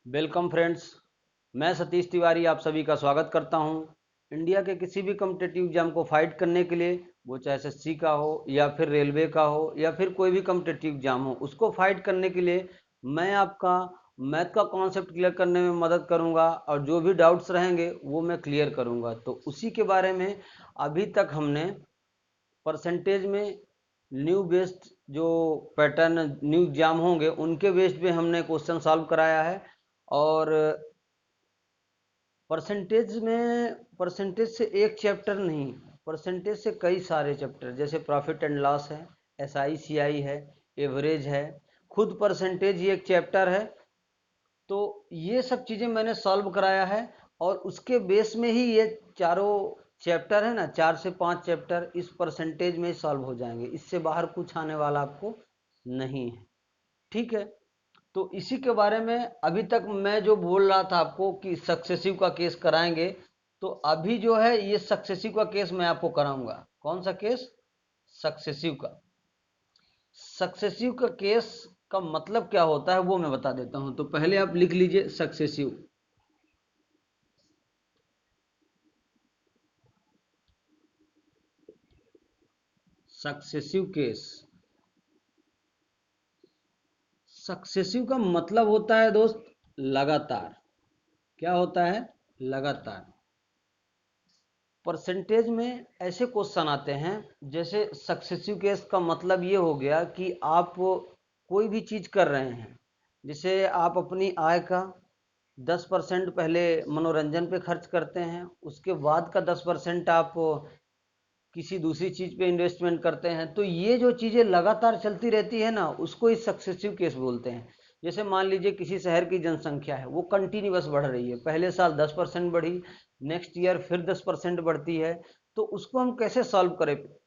Welcome friends. मैं सतीश तिवारी आप सभी का स्वागत करता हूं। इंडिया के किसी भी कम्पिटेटिव एग्जाम को फाइट करने के लिए, वो चाहे एसएससी का हो या फिर रेलवे का हो या फिर कोई भी कम्पिटेटिव एग्जाम हो, उसको फाइट करने के लिए मैं आपका मैथ का कॉन्सेप्ट क्लियर करने में मदद करूंगा और जो भी डाउट्स रहेंगे वो मैं क्लियर करूंगा। तो उसी के बारे में अभी तक हमने परसेंटेज में न्यू बेस्ड जो पैटर्न न्यू एग्जाम होंगे उनके बेस्ड पे हमने क्वेश्चन सॉल्व कराया है। और परसेंटेज से एक चैप्टर नहीं, परसेंटेज से कई सारे चैप्टर, जैसे प्रॉफिट एंड लॉस है, SICI है, एवरेज है, खुद परसेंटेज ही एक चैप्टर है। तो ये सब चीज़ें मैंने सॉल्व कराया है और उसके बेस में ही ये चारों चैप्टर है ना, 4 से 5 चैप्टर इस परसेंटेज में सॉल्व हो जाएंगे। इससे बाहर कुछ आने वाला आपको नहीं है। ठीक है, तो इसी के बारे में अभी तक मैं जो बोल रहा था आपको कि सक्सेसिव का केस कराएंगे, तो अभी जो है ये सक्सेसिव का केस मैं आपको कराऊंगा। कौन सा केस? सक्सेसिव का। सक्सेसिव का केस का मतलब क्या होता है वो मैं बता देता हूं। तो पहले आप लिख लीजिए सक्सेसिव। सक्सेसिव केस, सक्सेसिव का मतलब होता है दोस्त लगातार। क्या होता है? लगातार। परसेंटेज में ऐसे क्वेश्चन आते हैं, जैसे सक्सेसिव केस का मतलब ये हो गया कि आप कोई भी चीज कर रहे हैं, जैसे आप अपनी आय का 10% पहले मनोरंजन पे खर्च करते हैं, उसके बाद का 10% आप किसी दूसरी चीज पे इन्वेस्टमेंट करते हैं, तो ये जो चीजें लगातार चलती रहती है ना, उसको ही सक्सेसिव केस बोलते हैं। जैसे मान लीजिए किसी शहर की जनसंख्या है, वो कंटिन्यूअस बढ़ रही है, पहले साल 10% बढ़ी, नेक्स्ट ईयर फिर 10% बढ़ती है, तो उसको हम कैसे सॉल्व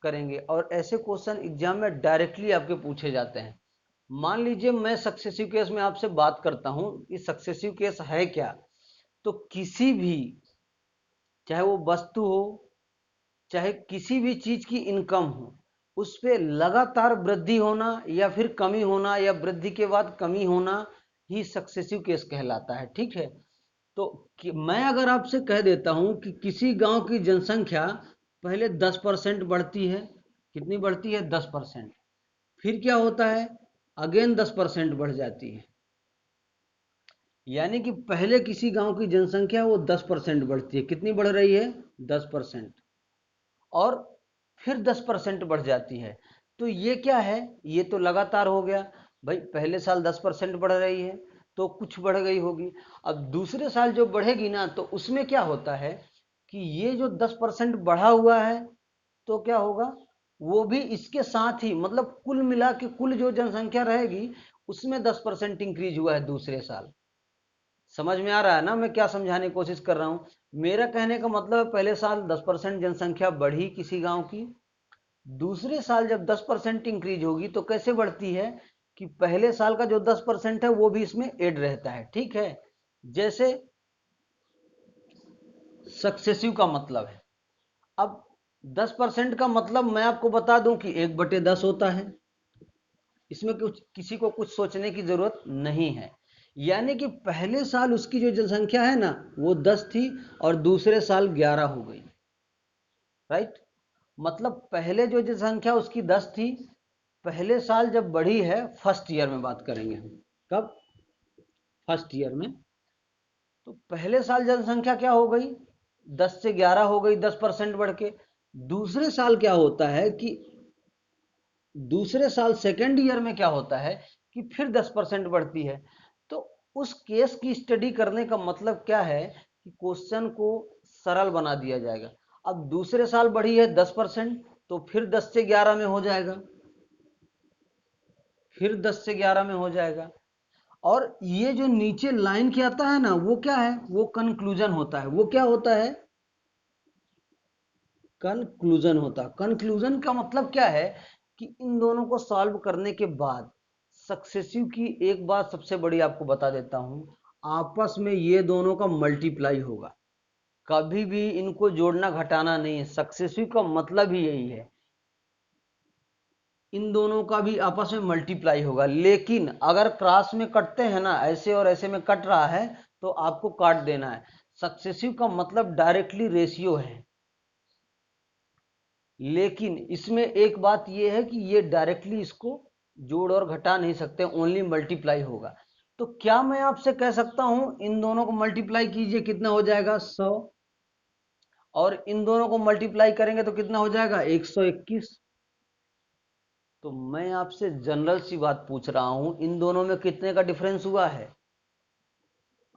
करेंगे। और ऐसे क्वेश्चन एग्जाम में डायरेक्टली आपके पूछे जाते हैं। मान लीजिए मैं सक्सेसिव केस में आपसे बात करता हूं कि सक्सेसिव केस है क्या। तो किसी भी, चाहे वो वस्तु हो, चाहे किसी भी चीज की इनकम हो, उस पे लगातार वृद्धि होना या फिर कमी होना या वृद्धि के बाद कमी होना ही सक्सेसिव केस कहलाता है। ठीक है, तो मैं अगर आपसे कह देता हूं कि किसी गांव की जनसंख्या पहले 10% बढ़ती है, कितनी बढ़ती है? 10%। फिर क्या होता है? अगेन 10% बढ़ जाती है। यानी कि पहले किसी गांव की जनसंख्या वो 10% बढ़ती है, कितनी बढ़ रही है? 10%। और फिर 10% बढ़ जाती है। तो ये क्या है? ये तो लगातार हो गया। भाई पहले साल 10% बढ़ रही है तो कुछ बढ़ गई होगी। अब दूसरे साल जो बढ़ेगी ना, तो उसमें क्या होता है कि ये जो 10% बढ़ा हुआ है, तो क्या होगा, वो भी इसके साथ ही, मतलब कुल मिला के कुल जो जनसंख्या रहेगी उसमें 10% इंक्रीज हुआ है दूसरे साल। समझ में आ रहा है ना मैं क्या समझाने की कोशिश कर रहा हूं? मेरा कहने का मतलब है, पहले साल 10% जनसंख्या बढ़ी किसी गांव की, दूसरे साल जब 10% इंक्रीज होगी तो कैसे बढ़ती है कि पहले साल का जो 10% है वो भी इसमें ऐड रहता है। ठीक है, जैसे सक्सेसिव का मतलब है। अब 10% का मतलब मैं आपको बता दूं कि 1/10 होता है। इसमें कुछ किसी को कुछ सोचने की जरूरत नहीं है। यानी कि पहले साल उसकी जो जनसंख्या है ना, वो 10 थी और दूसरे साल 11 हो गई। राइट, मतलब पहले जो जनसंख्या उसकी 10 थी, पहले साल जब बढ़ी है, फर्स्ट ईयर में बात करेंगे हम, कब? फर्स्ट ईयर में। तो पहले साल जनसंख्या क्या हो गई? 10 से 11 हो गई, 10% बढ़ के। दूसरे साल क्या होता है कि दूसरे साल सेकेंड ईयर में क्या होता है कि फिर 10% बढ़ती है। तो उस केस की स्टडी करने का मतलब क्या है कि क्वेश्चन को सरल बना दिया जाएगा। अब दूसरे साल बढ़ी है 10%, तो फिर 10 से 11 में हो जाएगा, फिर 10 से 11 में हो जाएगा। और ये जो नीचे लाइन के आता है ना, वो क्या है? वो कंक्लूजन होता है। वो क्या होता है? कंक्लूजन होता है। कंक्लूजन का मतलब क्या है कि इन दोनों को सॉल्व करने के बाद सक्सेसिव की एक बात सबसे बड़ी आपको बता देता हूं, आपस में ये दोनों का मल्टीप्लाई होगा। कभी भी इनको जोड़ना घटाना नहीं है। सक्सेसिव का मतलब ही यही है। इन दोनों का भी आपस में मल्टीप्लाई होगा। लेकिन अगर क्रॉस में कटते हैं ना, ऐसे और ऐसे में कट रहा है, तो आपको काट देना है। सक्सेसिव का मतलब डायरेक्टली रेशियो है, लेकिन इसमें एक बात यह है कि ये डायरेक्टली इसको जोड़ और घटा नहीं सकते, ओनली मल्टीप्लाई होगा। तो क्या मैं आपसे कह सकता हूं इन दोनों को मल्टीप्लाई कीजिए, कितना हो जाएगा 100, और इन दोनों को मल्टीप्लाई करेंगे तो कितना हो जाएगा 121। तो मैं आपसे जनरल सी बात पूछ रहा हूं, इन दोनों में कितने का डिफरेंस हुआ है?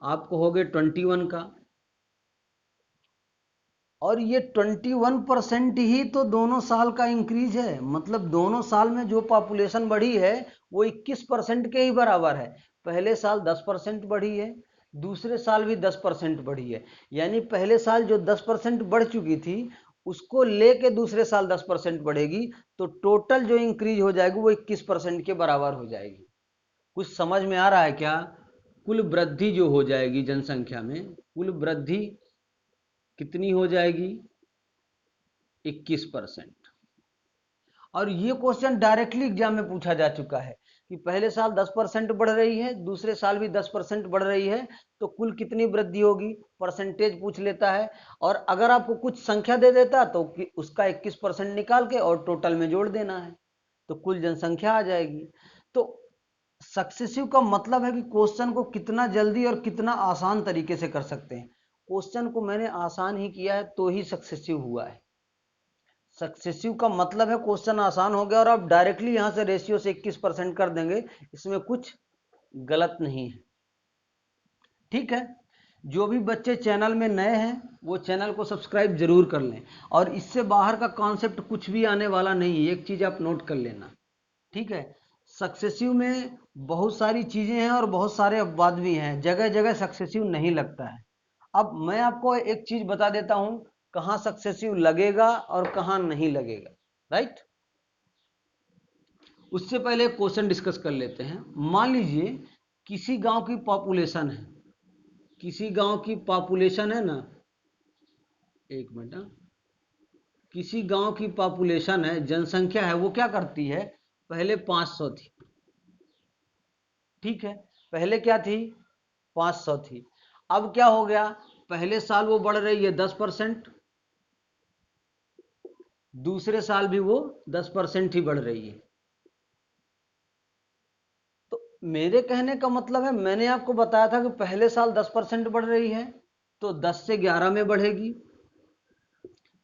आप कहोगे 21 का, और ये 21% ही तो दोनों साल का इंक्रीज है। मतलब दोनों साल में जो पॉपुलेशन बढ़ी है वो 21% के ही बराबर है। पहले साल 10% बढ़ी है, दूसरे साल भी 10% बढ़ी है। यानी पहले साल जो 10% बढ़ चुकी थी उसको लेके दूसरे साल 10% बढ़ेगी, तो टोटल जो इंक्रीज हो जाएगी वो 21% के बराबर हो जाएगी। कुछ समझ में आ रहा है क्या? कुल वृद्धि जो हो जाएगी जनसंख्या में, कुल वृद्धि कितनी हो जाएगी? 21%। और ये क्वेश्चन डायरेक्टली एग्जाम में पूछा जा चुका है कि पहले साल 10% बढ़ रही है, दूसरे साल भी 10% बढ़ रही है, तो कुल कितनी वृद्धि होगी, परसेंटेज पूछ लेता है। और अगर आपको कुछ संख्या दे देता तो उसका 21% निकाल के और टोटल में जोड़ देना है, तो कुल जनसंख्या आ जाएगी। तो सक्सेसिव का मतलब है कि क्वेश्चन को कितना जल्दी और कितना आसान तरीके से कर सकते हैं। क्वेश्चन को मैंने आसान ही किया है तो ही सक्सेसिव हुआ है। सक्सेसिव का मतलब है क्वेश्चन आसान हो गया और आप डायरेक्टली यहां से रेशियो से 21% कर देंगे, इसमें कुछ गलत नहीं है। ठीक है, जो भी बच्चे चैनल में नए हैं वो चैनल को सब्सक्राइब जरूर कर लें, और इससे बाहर का कॉन्सेप्ट कुछ भी आने वाला नहीं है, एक चीज आप नोट कर लेना। ठीक है, सक्सेसिव में बहुत सारी चीजें हैं और बहुत सारे अपवाद भी हैं, जगह जगह सक्सेसिव नहीं लगता है। अब मैं आपको एक चीज बता देता हूं, कहां सक्सेसिव लगेगा और कहां नहीं लगेगा। राइट, उससे पहले एक क्वेश्चन डिस्कस कर लेते हैं। मान लीजिए किसी गांव की पॉपुलेशन है, किसी गांव की पॉपुलेशन है ना, एक मिनट, किसी गांव की पॉपुलेशन है, जनसंख्या है, वो क्या करती है, पहले 500 थी। ठीक है, पहले क्या थी, 500 थी। अब क्या हो गया, पहले साल वो बढ़ रही है 10%, दूसरे साल भी वो 10% ही बढ़ रही है। तो मेरे कहने का मतलब है, मैंने आपको बताया था कि पहले साल 10% बढ़ रही है तो 10 से 11 में बढ़ेगी,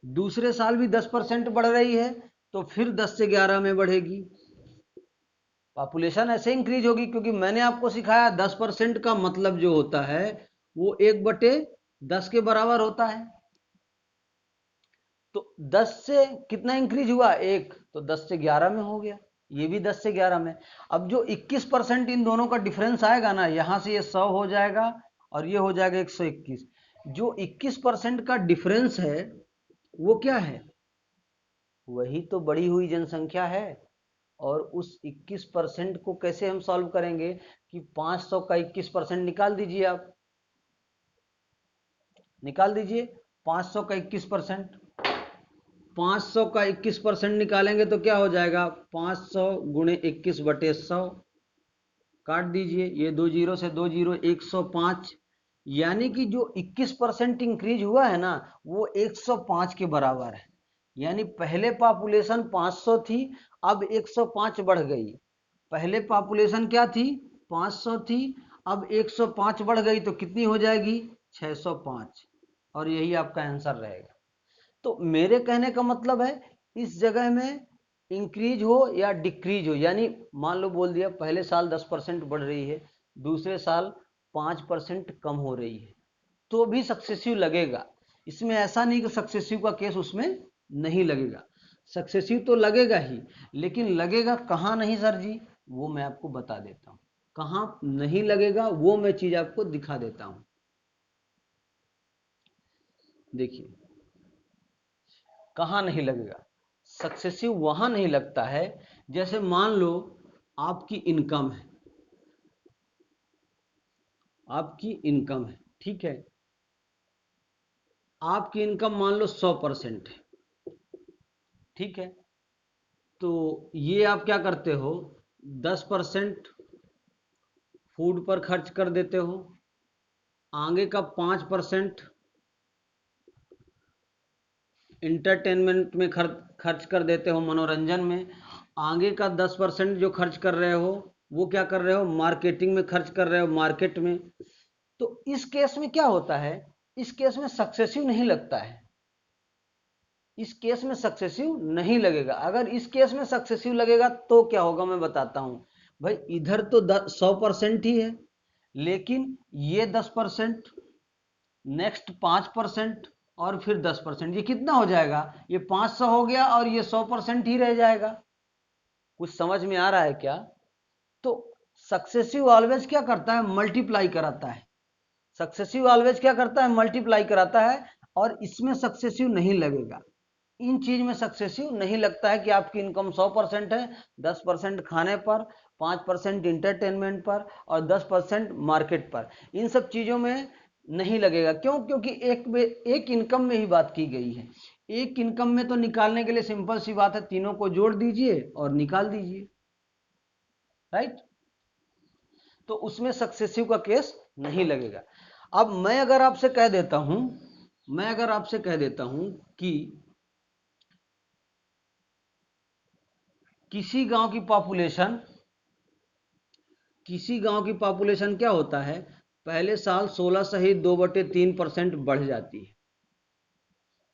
दूसरे साल भी 10% बढ़ रही है तो फिर 10 से 11 में बढ़ेगी। पॉपुलेशन ऐसे इंक्रीज होगी, क्योंकि मैंने आपको सिखाया 10% का मतलब जो होता है वो 1/10 के बराबर होता है। तो 10 से कितना इंक्रीज हुआ, 1, तो 10 से 11 में हो गया, ये भी 10 से 11 में। अब जो 21% इन दोनों का डिफरेंस आएगा ना, यहां से ये 100 हो जाएगा और ये हो जाएगा 121। जो 21% का डिफरेंस है वो क्या है, वही तो बढ़ी हुई जनसंख्या है। और उस 21% को कैसे हम सॉल्व करेंगे कि 500 का 21% निकाल दीजिए, आप निकाल दीजिए 500 का 21%। 500 का 21% निकालेंगे तो क्या हो जाएगा, 500 गुणे 21/100, काट दीजिए, ये 2 जीरो से 2 जीरो, 105। यानी कि जो 21% इंक्रीज हुआ है ना वो 105 के बराबर है। यानी पहले पॉपुलेशन 500 थी, अब 105 बढ़ गई। पहले पॉपुलेशन क्या थी, 500 थी, अब 105 बढ़ गई तो कितनी हो जाएगी, 605। और यही आपका आंसर रहेगा। तो मेरे कहने का मतलब है, इस जगह में इंक्रीज हो या डिक्रीज हो, यानी मान लो बोल दिया पहले साल 10% बढ़ रही है, दूसरे साल 5% कम हो रही है, तो भी सक्सेसिव लगेगा। इसमें ऐसा नहीं कि सक्सेसिव का केस उसमें नहीं लगेगा, सक्सेसिव तो लगेगा ही, लेकिन लगेगा कहाँ नहीं सर जी, वो मैं आपको बता देता हूँ। कहाँ नहीं लगेगा वो मैं चीज आपको दिखा देता हूँ। देखिए कहाँ नहीं लगेगा, सक्सेसिव वहां नहीं लगता है, जैसे मान लो आपकी इनकम है, आपकी इनकम है, ठीक है, आपकी इनकम मान लो 100% है, ठीक है, तो ये आप क्या करते हो, 10% फूड पर खर्च कर देते हो, आगे का 5% इंटरटेनमेंट में खर्च कर देते हो, मनोरंजन में, आगे का 10% जो खर्च कर रहे हो वो क्या कर रहे हो, मार्केटिंग में खर्च कर रहे हो, मार्केट में। तो इस केस में क्या होता है, इस केस में सक्सेसिव नहीं लगता है, इस केस में सक्सेसिव नहीं लगेगा। अगर इस केस में सक्सेसिव लगेगा तो क्या होगा मैं बताता हूं भाई। इधर तो 100% ही है, लेकिन ये 10%, नेक्स्ट 5% और फिर 10%, ये कितना हो जाएगा, ये 500 हो गया और ये 100% ही रह जाएगा। कुछ समझ में आ रहा है क्या? तो सक्सेसिव ऑलवेज क्या करता है, मल्टीप्लाई कराता है। सक्सेसिव ऑलवेज क्या करता है, मल्टीप्लाई कराता है। और इसमें सक्सेसिव नहीं लगेगा, इन चीज में सक्सेसिव नहीं लगता है कि आपकी इनकम 100% है, 10% खाने पर, 5% इंटरटेनमेंट पर और 10% मार्केट पर, इन सब चीजों में नहीं लगेगा। क्यों? क्योंकि एक इनकम में ही बात की गई है। एक इनकम में तो निकालने के लिए सिंपल सी बात है, तीनों को जोड़ दीजिए और निकाल दीजिए, राइट। तो उसमें सक्सेसिव का केस नहीं लगेगा। अब मैं अगर आपसे कह देता हूं, कि किसी गांव की पॉपुलेशन क्या होता है, पहले साल 16 सहित 2/3% बढ़ जाती है।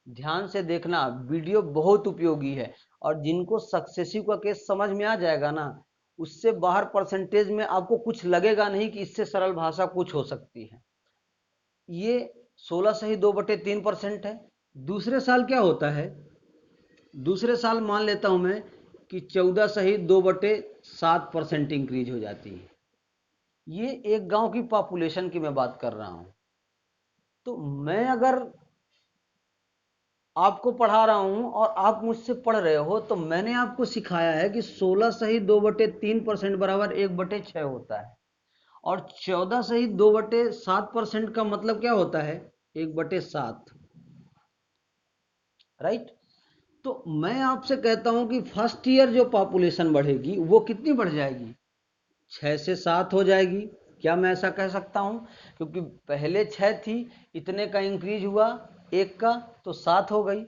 ध्यान से देखना, वीडियो बहुत उपयोगी है। और जिनको सक्सेसिव का केस समझ में आ जाएगा ना, उससे बाहर परसेंटेज में आपको कुछ लगेगा नहीं कि इससे सरल भाषा कुछ हो सकती है। ये 16 सही 2/3% है। दूसरे साल क्या होता है, दूसरे साल मान लेता हूं मैं कि 14 सही 2/7% इंक्रीज हो जाती है। ये एक गांव की पॉपुलेशन की मैं बात कर रहा हूं। तो मैं अगर आपको पढ़ा रहा हूं और आप मुझसे पढ़ रहे हो, तो मैंने आपको सिखाया है कि 16 सही 2/3% बराबर 1/6 होता है। और 14 सही 2/7% का मतलब क्या होता है, 1/7, राइट। तो मैं आपसे कहता हूं कि फर्स्ट ईयर जो पॉपुलेशन बढ़ेगी वो कितनी बढ़ जाएगी, 6 से 7 हो जाएगी। क्या मैं ऐसा कह सकता हूं? क्योंकि पहले 6 थी, इतने का इंक्रीज हुआ एक का, तो 7 हो गई।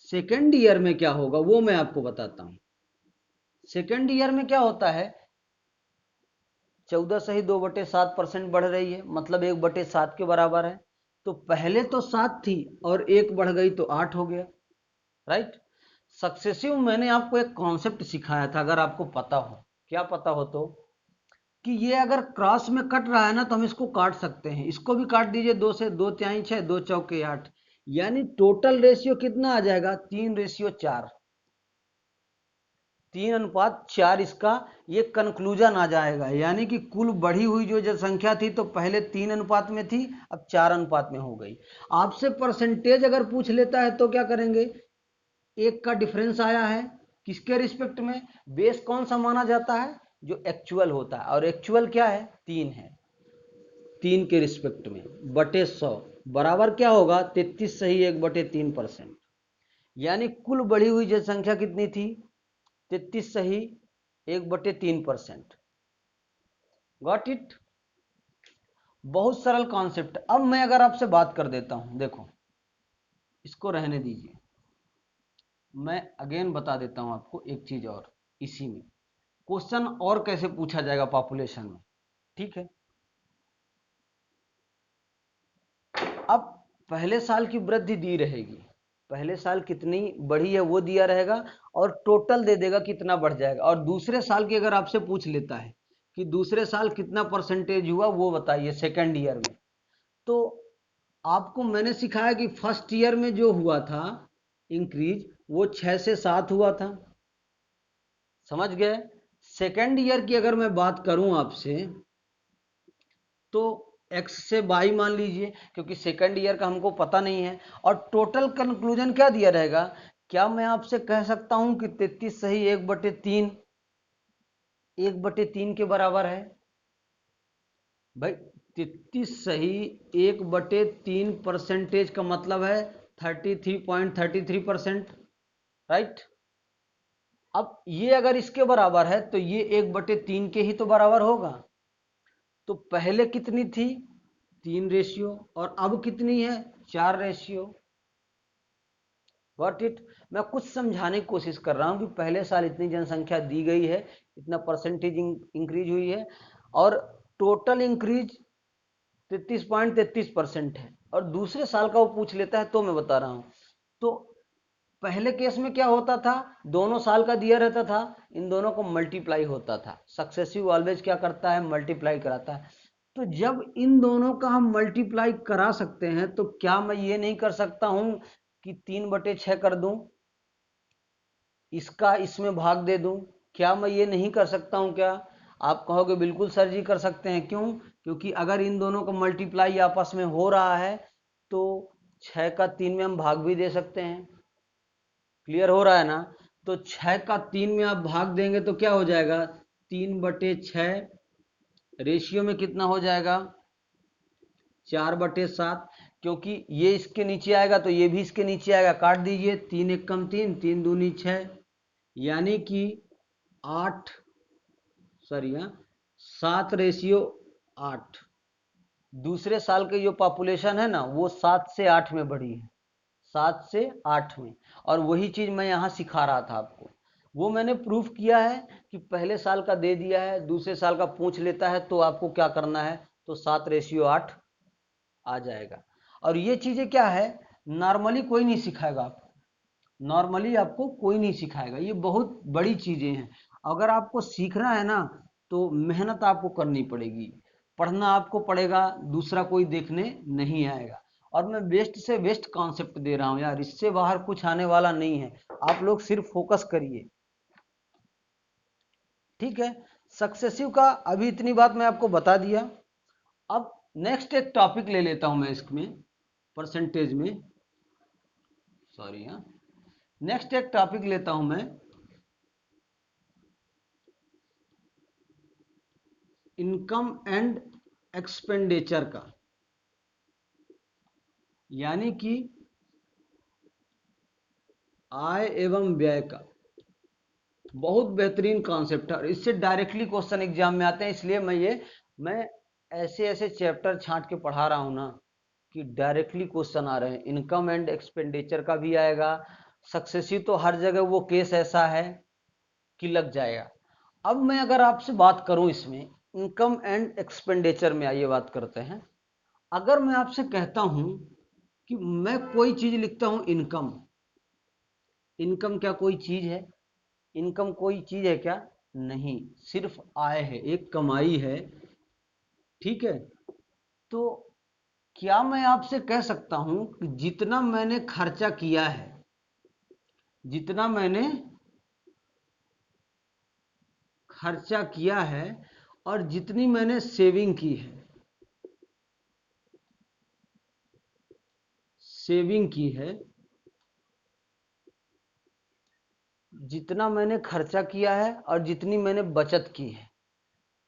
सेकेंड ईयर में क्या होगा वो मैं आपको बताता हूं। सेकेंड ईयर में क्या होता है, 14 सही 2/7% बढ़ रही है, मतलब 1/7 के बराबर है। तो पहले तो 7 थी और एक बढ़ गई तो 8 हो गया, राइट। सक्सेसिव मैंने आपको एक कॉन्सेप्ट सिखाया था, अगर आपको पता हो, क्या पता हो तो, कि ये अगर क्रॉस में कट रहा है ना तो हम इसको काट सकते हैं। इसको भी काट दीजिए, 2 से 2 तिहाई 6, 2 चौके 8, यानी टोटल रेशियो कितना आ जाएगा, 3:4, 3:4। इसका ये कंक्लूजन आ जाएगा, यानी कि कुल बढ़ी हुई जो जनसंख्या थी तो पहले 3 अनुपात में थी, अब 4 अनुपात में हो गई। आपसे परसेंटेज अगर पूछ लेता है तो क्या करेंगे, एक का डिफरेंस आया है, किसके रिस्पेक्ट में, बेस कौन सा माना जाता है, जो एक्चुअल होता है, और एक्चुअल क्या है, 3 है, 3 के रिस्पेक्ट में बटे 100 बराबर क्या होगा, 33 सही 1/3%। यानी कुल बढ़ी हुई जनसंख्या कितनी थी, 33 सही 1/3%। Got it? बहुत सरल कॉन्सेप्ट। अब मैं अगर आपसे बात कर देता हूं, देखो इसको रहने दीजिए, मैं अगेन बता देता हूं आपको एक चीज और। इसी में क्वेश्चन और कैसे पूछा जाएगा पॉपुलेशन में, ठीक है। अब पहले साल की वृद्धि दी रहेगी, पहले साल कितनी बढ़ी है वो दिया रहेगा, और टोटल दे देगा कितना बढ़ जाएगा। और दूसरे साल की अगर आपसे पूछ लेता है कि दूसरे साल कितना परसेंटेज हुआ वो बताइए सेकेंड ईयर में, तो आपको मैंने सिखाया कि फर्स्ट ईयर में जो हुआ था इंक्रीज, वो 6 से 7 हुआ था, समझ गए। सेकेंड ईयर की अगर मैं बात करूं आपसे, तो x से y मान लीजिए, क्योंकि सेकंड ईयर का हमको पता नहीं है। और टोटल कंक्लूजन क्या दिया रहेगा, क्या मैं आपसे कह सकता हूं कि 33 सही 1/3 के बराबर है भाई। 33 सही 1/3 परसेंटेज का मतलब है 33.33%, राइट। अब ये अगर इसके बराबर है तो ये 1/3 के ही तो बराबर होगा। तो पहले कितनी थी 3 रेशियो और अब कितनी है 4 रेशियो। व्हाट इट, मैं कुछ समझाने की कोशिश कर रहा हूं कि पहले साल इतनी जनसंख्या दी गई है, इतना परसेंटेज इंक्रीज हुई है और टोटल इंक्रीज 33.33% है, और दूसरे साल का वो पूछ लेता है तो मैं बता रहा हूं। तो पहले केस में क्या होता था, दोनों साल का दिया रहता था, इन दोनों को मल्टीप्लाई होता था। सक्सेसिव ऑलवेज क्या करता है, मल्टीप्लाई कराता है। तो जब इन दोनों का हम मल्टीप्लाई करा सकते हैं तो क्या मैं ये नहीं कर सकता हूं कि 3/6 कर दूं, इसका इसमें भाग दे दूं? क्या मैं ये नहीं कर सकता हूं क्या? आप कहोगे बिल्कुल सर जी कर सकते हैं। क्यों? क्योंकि अगर इन दोनों का मल्टीप्लाई आपस में हो रहा है तो 6 का 3 में हम भाग भी दे सकते हैं। क्लियर हो रहा है ना? तो 6 का 3 में आप भाग देंगे तो क्या हो जाएगा, 3/6 रेशियो में कितना हो जाएगा, 4/7। क्योंकि ये इसके नीचे आएगा तो ये भी इसके नीचे आएगा, काट दीजिए, 3 एक कम 3, 3 दूनी 6, यानी कि 8, सॉरी हाँ 7/8। दूसरे साल की जो पॉपुलेशन है ना वो 7 से 8 में बढ़ी है, 7 से 8 में। और वही चीज मैं यहाँ सिखा रहा था आपको, वो मैंने प्रूफ किया है कि पहले साल का दे दिया है, दूसरे साल का पूछ लेता है तो आपको क्या करना है, तो 7/8 आ जाएगा। और ये चीजें क्या है, नॉर्मली कोई नहीं सिखाएगा आपको, नॉर्मली आपको कोई नहीं सिखाएगा, ये बहुत बड़ी चीजें हैं। अगर आपको सीखना है ना तो मेहनत आपको करनी पड़ेगी, पढ़ना आपको पड़ेगा, दूसरा कोई देखने नहीं आएगा। और मैं बेस्ट से बेस्ट कॉन्सेप्ट दे रहा हूं यार, इससे बाहर कुछ आने वाला नहीं है, आप लोग सिर्फ फोकस करिए। ठीक है, सक्सेसिव का अभी इतनी बात मैं आपको बता दिया। अब नेक्स्ट एक टॉपिक ले लेता हूं मैं इसमें, परसेंटेज में, सॉरी हाँ, नेक्स्ट एक टॉपिक लेता हूं मैं, इनकम एंड एक्सपेंडिचर का, यानी कि आय एवं व्यय का। बहुत बेहतरीन कॉन्सेप्ट है और इससे डायरेक्टली क्वेश्चन एग्जाम में आते हैं, इसलिए मैं ऐसे ऐसे चैप्टर छांट के पढ़ा रहा हूं ना कि डायरेक्टली क्वेश्चन आ रहे हैं। इनकम एंड एक्सपेंडिचर का भी आएगा, सक्सेसिव तो हर जगह वो केस ऐसा है कि लग जाएगा। अब मैं अगर आपसे बात करूं इसमें इनकम एंड एक्सपेंडिचर में, आइए बात करते हैं। अगर मैं आपसे कहता हूं कि मैं कोई चीज लिखता हूं इनकम, इनकम क्या कोई चीज है? इनकम कोई चीज है क्या? नहीं, सिर्फ आय है, एक कमाई है। ठीक है, तो क्या मैं आपसे कह सकता हूं कि जितना मैंने खर्चा किया है, जितना मैंने खर्चा किया है और जितनी मैंने सेविंग की है, सेविंग की है, जितना मैंने खर्चा किया है और जितनी मैंने बचत की है,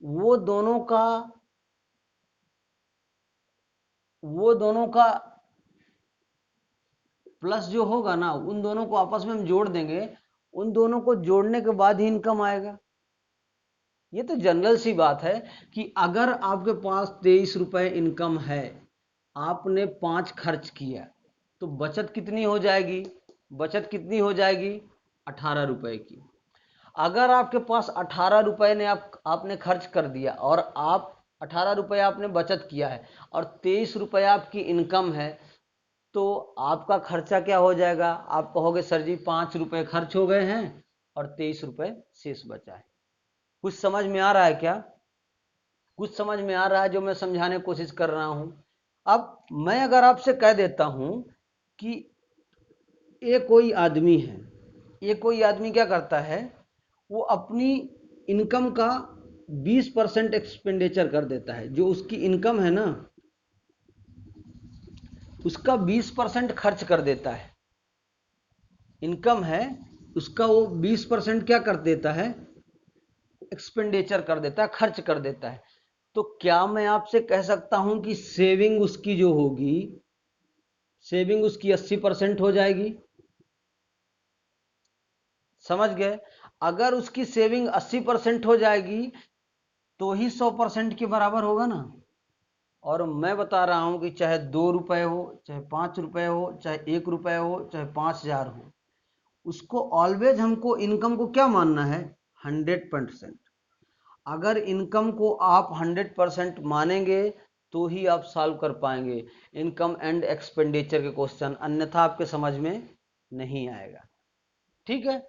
वो दोनों का वो दोनों का प्लस जो होगा ना, उन दोनों को आपस में हम जोड़ देंगे, उन दोनों को जोड़ने के बाद ही इनकम आएगा। ये तो जनरल सी बात है कि अगर आपके पास 23 रुपए इनकम है, आपने 5 खर्च किया, तो बचत कितनी हो जाएगी? बचत कितनी हो जाएगी? 18 रुपए की। अगर आपके पास 18 रुपए ने आपने खर्च कर दिया और आप 18 रुपए आपने बचत किया है और 23 रुपए आपकी इनकम है, तो आपका खर्चा क्या हो जाएगा? आप कहोगे सर जी 5 रुपए खर्च हो गए हैं और 23 रुपए शेष बचा है। कुछ समझ में आ रहा है क्या? कुछ समझ में आ रहा है जो मैं समझाने की कोशिश कर रहा हूं? अब मैं अगर आपसे कह देता हूं कि ये कोई आदमी है, ये कोई आदमी क्या करता है, वो अपनी इनकम का 20% एक्सपेंडिचर कर देता है, जो उसकी इनकम है ना उसका 20% खर्च कर देता है। इनकम है उसका वो 20% क्या कर देता है, एक्सपेंडिचर कर देता है, खर्च कर देता है। तो क्या मैं आपसे कह सकता हूं कि सेविंग उसकी जो होगी, सेविंग उसकी 80% हो जाएगी? समझ गए? अगर उसकी सेविंग 80% हो जाएगी तो ही 100% के बराबर होगा ना। और मैं बता रहा हूं कि चाहे 2 रुपए हो, चाहे 5 रुपए हो, चाहे 1 रुपए हो, चाहे 5,000 हो, उसको ऑलवेज हमको इनकम को क्या मानना है, 100%। अगर इनकम को आप 100% मानेंगे तो ही आप सॉल्व कर पाएंगे इनकम एंड एक्सपेंडिचर के क्वेश्चन, अन्यथा आपके समझ में नहीं आएगा। ठीक है,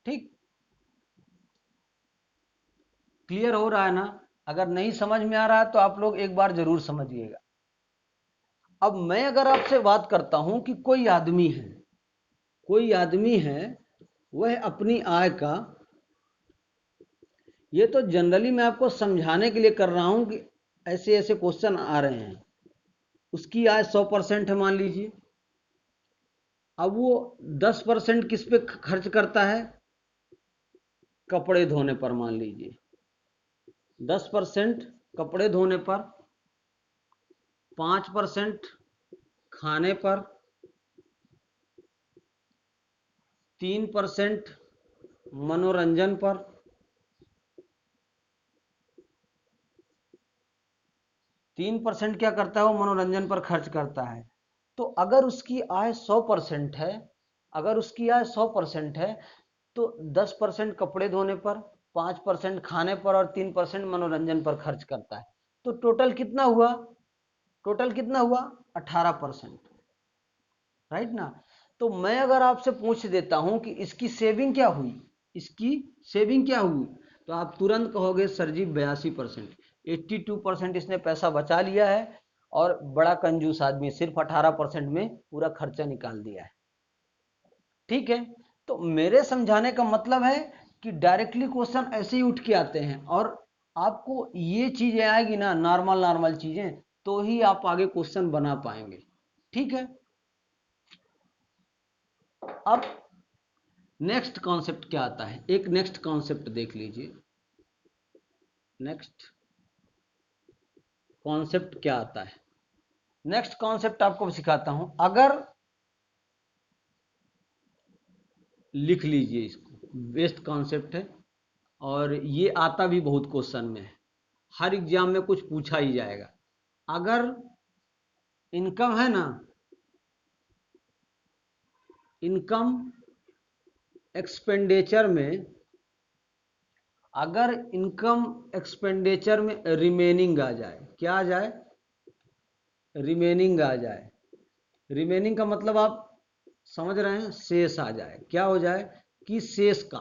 ठीक, क्लियर हो रहा है ना? अगर नहीं समझ में आ रहा है तो आप लोग एक बार जरूर समझिएगा। अब मैं अगर आपसे बात करता हूं कि कोई आदमी है, कोई आदमी है, वह अपनी आय का, ये तो जनरली मैं आपको समझाने के लिए कर रहा हूं कि ऐसे ऐसे क्वेश्चन आ रहे हैं। उसकी आय 100% है मान लीजिए। अब वो 10% किस पे खर्च करता है, कपड़े धोने पर मान लीजिए। 10% कपड़े धोने पर, 5% खाने पर, 3% मनोरंजन पर, 3% क्या करता है, वो मनोरंजन पर खर्च करता है। तो अगर उसकी आय 100% है, अगर उसकी आय 100% है, तो 10% कपड़े धोने पर, 5% खाने पर और 3% मनोरंजन पर खर्च करता है। तो टोटल कितना हुआ, टोटल कितना हुआ, 18%, राइट ना? तो मैं अगर आपसे पूछ देता हूं कि इसकी सेविंग क्या हुई, इसकी सेविंग क्या हुई, तो आप तुरंत कहोगे सर जी 82%, 82% इसने पैसा बचा लिया है और बड़ा कंजूस आदमी, सिर्फ 18% में पूरा खर्चा निकाल दिया है। ठीक है, तो मेरे समझाने का मतलब है कि डायरेक्टली क्वेश्चन ऐसे ही उठ के आते हैं, और आपको ये चीजें आएगी ना, नॉर्मल नॉर्मल चीजें, तो ही आप आगे क्वेश्चन बना पाएंगे। ठीक है, अब नेक्स्ट कॉन्सेप्ट क्या आता है, एक नेक्स्ट कॉन्सेप्ट देख लीजिए। नेक्स्ट कॉन्सेप्ट क्या आता है, नेक्स्ट कॉन्सेप्ट आपको सिखाता हूं। अगर लिख लीजिए इसको, बेस्ट कॉन्सेप्ट है और ये आता भी बहुत क्वेश्चन में है, हर एग्जाम में कुछ पूछा ही जाएगा। अगर इनकम है ना, इनकम एक्सपेंडिचर में, अगर इनकम एक्सपेंडिचर में रिमेनिंग आ जाए, क्या आ जाए, रिमेनिंग आ जाए। रिमेनिंग का मतलब आप समझ रहे हैं, शेष आ जाए। क्या हो जाए कि शेष का,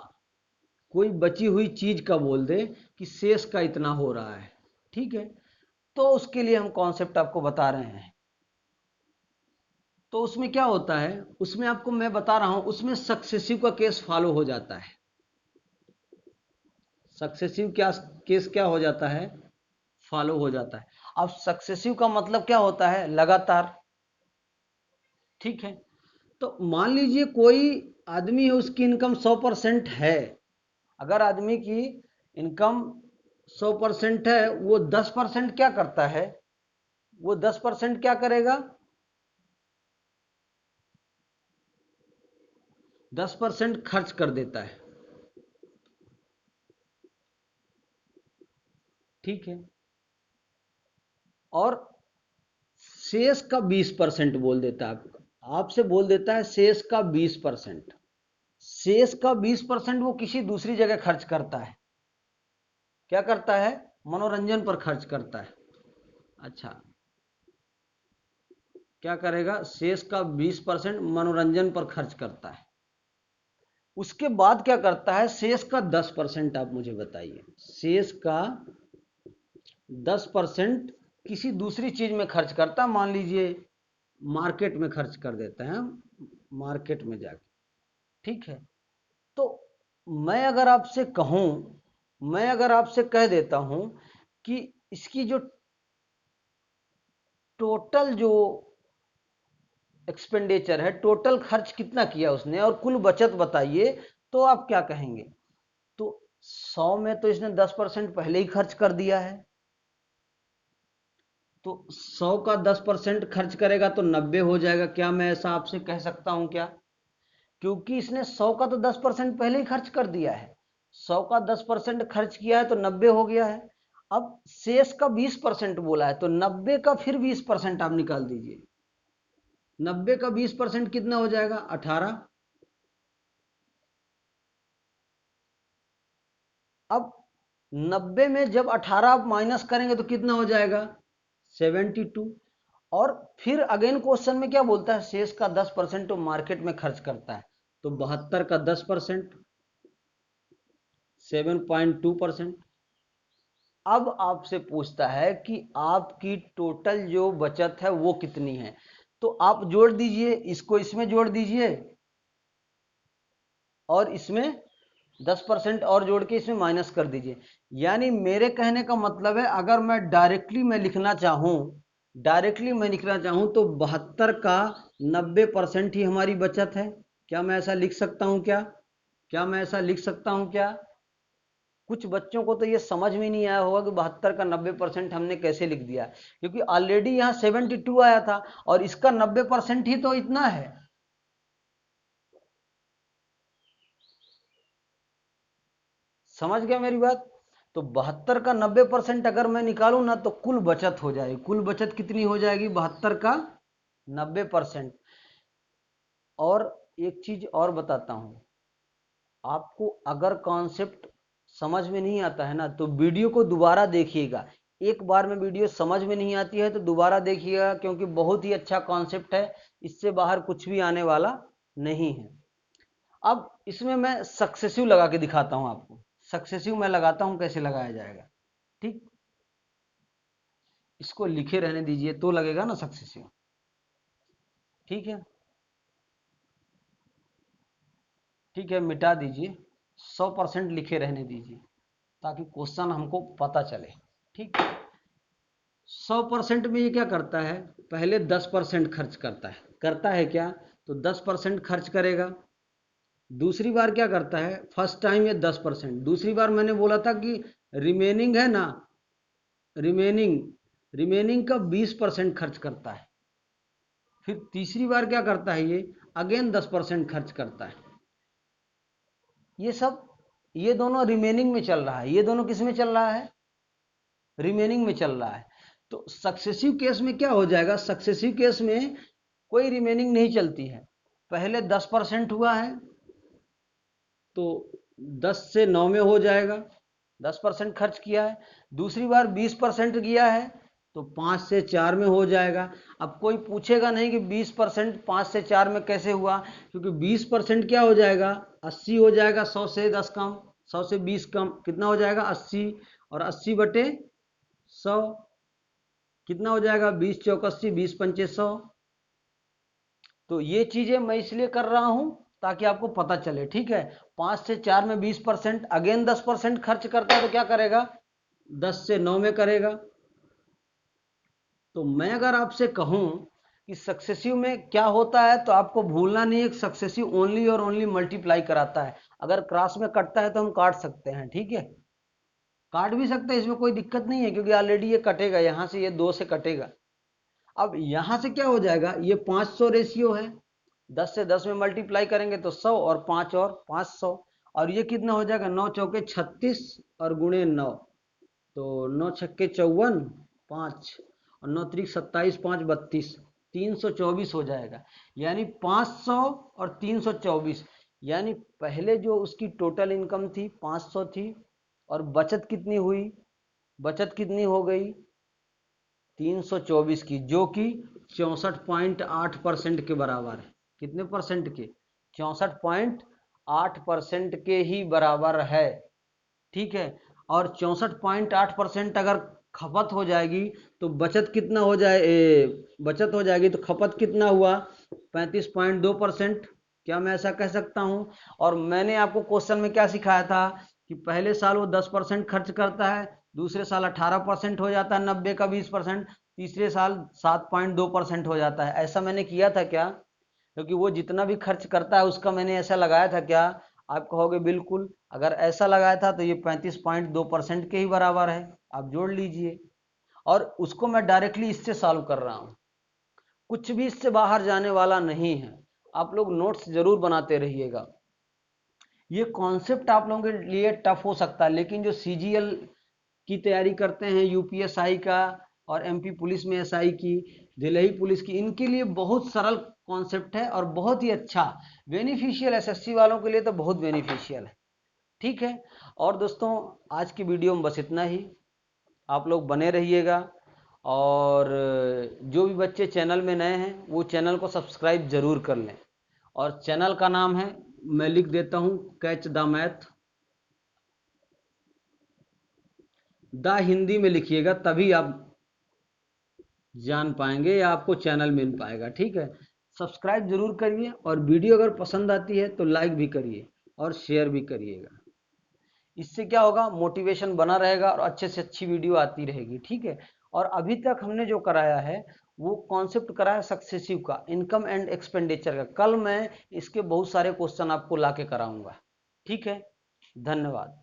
कोई बची हुई चीज का बोल दे कि शेष का इतना हो रहा है। ठीक है, तो उसके लिए हम कॉन्सेप्ट आपको बता रहे हैं। तो उसमें क्या होता है, उसमें आपको मैं बता रहा हूं, उसमें सक्सेसिव का केस फॉलो हो जाता है। सक्सेसिव क्या केस क्या हो जाता है, फॉलो हो जाता है। अब सक्सेसिव का मतलब क्या होता है, लगातार। ठीक है, तो मान लीजिए कोई आदमी है, उसकी इनकम 100% है। अगर आदमी की इनकम 100% है, वो 10% क्या करता है, वो 10% क्या करेगा, 10% खर्च कर देता है। ठीक है, और शेष का 20% बोल देता है, आपसे बोल देता है शेष का 20%। शेष का 20% वो किसी दूसरी जगह खर्च करता है। क्या करता है, मनोरंजन पर खर्च करता है। अच्छा, क्या करेगा, शेष का 20% मनोरंजन पर खर्च करता है। उसके बाद क्या करता है, शेष का 10% आप मुझे बताइए, शेष का 10% किसी दूसरी चीज में खर्च करता है। मान लीजिए मार्केट में खर्च कर देते हैं, मार्केट में जाके। ठीक है, तो मैं अगर आपसे कहूं, मैं अगर आपसे कह देता हूं कि इसकी जो टोटल जो एक्सपेंडिचर है, टोटल खर्च कितना किया उसने और कुल बचत बताइए, तो आप क्या कहेंगे, तो 100 में तो इसने 10% पहले ही खर्च कर दिया है। तो 100 का 10% खर्च करेगा तो 90 हो जाएगा। क्या मैं ऐसा आपसे कह सकता हूं क्या, क्योंकि इसने 100 का तो 10% पहले ही खर्च कर दिया है, 100 का 10% खर्च किया है तो 90 हो गया है। अब शेष का 20% बोला है तो 90 का फिर 20% आप निकाल दीजिए। 90 का 20% कितना हो जाएगा? 18। अब 90 में जब 18 आप माइनस करेंगे तो कितना हो जाएगा? 72। और फिर अगेन क्वेश्चन में क्या बोलता है? शेष का 10% तो मार्केट में खर्च करता है, तो 72 का 10% 7.2%। अब आपसे पूछता है कि आपकी टोटल जो बचत है वो कितनी है, तो आप जोड़ दीजिए, इसको इसमें जोड़ दीजिए और इसमें 10% और जोड़ के इसमें माइनस कर दीजिए। यानी मेरे कहने का मतलब है, अगर मैं डायरेक्टली लिखना चाहूं, तो 72 का 90% ही हमारी बचत है। क्या मैं ऐसा लिख सकता हूं? क्या मैं ऐसा लिख सकता हूं? क्या कुछ बच्चों को तो ये समझ में नहीं आया होगा कि 72 का 90% हमने कैसे लिख दिया, क्योंकि ऑलरेडी यहाँ 72 आया था और इसका 90% ही तो इतना है। समझ गया मेरी बात? तो 72 का 90% अगर मैं निकालूं ना तो कुल बचत हो जाएगी। कुल बचत कितनी हो जाएगी? 72 का 90%। और एक चीज और बताता हूं आपको, अगर कॉन्सेप्ट समझ में नहीं आता है ना तो वीडियो को दोबारा देखिएगा। एक बार में वीडियो समझ में नहीं आती है तो दोबारा देखिएगा, क्योंकि बहुत ही अच्छा कॉन्सेप्ट है, इससे बाहर कुछ भी आने वाला नहीं है। अब इसमें मैं सक्सेसिव लगा के दिखाता हूं आपको। सक्सेसिव मैं लगाता हूं, कैसे लगाया जाएगा। ठीक, इसको लिखे रहने दीजिए तो लगेगा ना सक्सेसिव। ठीक है, ठीक है, मिटा दीजिए, 100% लिखे रहने दीजिए ताकि क्वेश्चन हमको पता चले। ठीक, 100% में ये क्या करता है? पहले 10% खर्च करता है क्या? तो 10% खर्च करेगा। दूसरी बार क्या करता है? फर्स्ट टाइम ये 10%, दूसरी बार मैंने बोला था कि रिमेनिंग है ना, रिमेनिंग का 20% खर्च करता है। फिर तीसरी बार क्या करता है? ये अगेन 10% खर्च करता है। ये दोनों रिमेनिंग में चल रहा है। ये दोनों किस में चल रहा है? रिमेनिंग में चल रहा है। तो सक्सेसिव केस में क्या हो जाएगा? सक्सेसिव केस में कोई रिमेनिंग नहीं चलती है। पहले 10% हुआ है तो 10 से 9 में हो जाएगा, 10% खर्च किया है। दूसरी बार 20% किया है तो 5 से 4 में हो जाएगा। अब कोई पूछेगा नहीं कि 20% 5 से 4 में कैसे हुआ, क्योंकि 20% क्या हो जाएगा? 80 हो जाएगा। 100 से 10 कम, 100 से 20 कम, कितना हो जाएगा? 80। और 80 बटे 100 कितना हो जाएगा? 20 चौक 80, 20 पंचे 100। तो ये चीजें मैं इसलिए कर रहा हूं ताकि आपको पता चले। ठीक है, 5 से 4 में 20%, अगेन 10% खर्च करता है तो क्या करेगा? 10 से 9 में करेगा। तो मैं अगर आपसे कहूं कि सक्सेसिव में क्या होता है तो आपको भूलना नहीं है, सक्सेसिव ओनली और ओनली मल्टीप्लाई कराता है। अगर क्रॉस में कटता है तो हम काट सकते हैं। ठीक है, काट भी सकते हैं, इसमें कोई दिक्कत नहीं है, क्योंकि ऑलरेडी ये कटेगा, यहां से ये 2 से कटेगा। अब यहां से क्या हो जाएगा? ये 500 रेशियो है, 10 से 10 में मल्टीप्लाई करेंगे तो 100 और 5 और 500। और ये कितना हो जाएगा? 9 चौके 36 और गुणे 9, तो 9 छक्के 54, 5 और 9 त्रिक 27, 5 32, 324 हो जाएगा। यानी 500 और 324, यानी पहले जो उसकी टोटल इनकम थी 500 थी और बचत कितनी हुई? बचत कितनी हो गई? 324 की, जो कि 64.8% के बराबर है। कितने परसेंट के? 64.8% के ही बराबर है। ठीक है, और 64.8% अगर खपत हो जाएगी तो बचत कितना हो बचत हो जाएगी तो खपत कितना हुआ? 35.2%। क्या मैं ऐसा कह सकता हूं? और मैंने आपको क्वेश्चन में क्या सिखाया था कि पहले साल वो 10% खर्च करता है, दूसरे साल 18% हो जाता है, 90 का 20%, तीसरे साल 7.2% हो जाता है। ऐसा मैंने किया था क्या? क्योंकि वो जितना भी खर्च करता है उसका मैंने ऐसा लगाया था क्या? आप कहोगे बिल्कुल। अगर ऐसा लगाया था तो ये 35.2% के ही बराबर है, आप जोड़ लीजिए। और उसको मैं डायरेक्टली इससे सॉल्व कर रहा हूं, कुछ भी इससे बाहर जाने वाला नहीं है। आप लोग नोट्स जरूर बनाते रहिएगा। ये कॉन्सेप्ट आप लोगों के लिए टफ हो सकता है, लेकिन जो सीजीएल की तैयारी करते हैं, यूपीएसआई का और एमपी पुलिस में एसआई की, दिल्ली पुलिस की, इनके लिए बहुत सरल कॉन्सेप्ट है और बहुत ही अच्छा बेनिफिशियल, एसएससी वालों के लिए तो बहुत बेनिफिशियल है। ठीक है, और दोस्तों आज की वीडियो में बस इतना ही। आप लोग बने रहिएगा, और जो भी बच्चे चैनल में नए हैं वो चैनल को सब्सक्राइब जरूर कर लें। और चैनल का नाम है, मैं लिख देता हूं, catch the math. The Hindi में लिखिएगा, तभी आप जान पाएंगे या आपको चैनल मिल पाएगा। ठीक है, सब्सक्राइब जरूर करिए, और वीडियो अगर पसंद आती है तो लाइक भी करिए और शेयर भी करिएगा। इससे क्या होगा, मोटिवेशन बना रहेगा और अच्छे से अच्छी वीडियो आती रहेगी। ठीक है, और अभी तक हमने जो कराया है वो कॉन्सेप्ट कराया सक्सेसिव का, इनकम एंड एक्सपेंडिचर का। कल मैं इसके बहुत सारे क्वेश्चन आपको लाके कराऊंगा। ठीक है, धन्यवाद।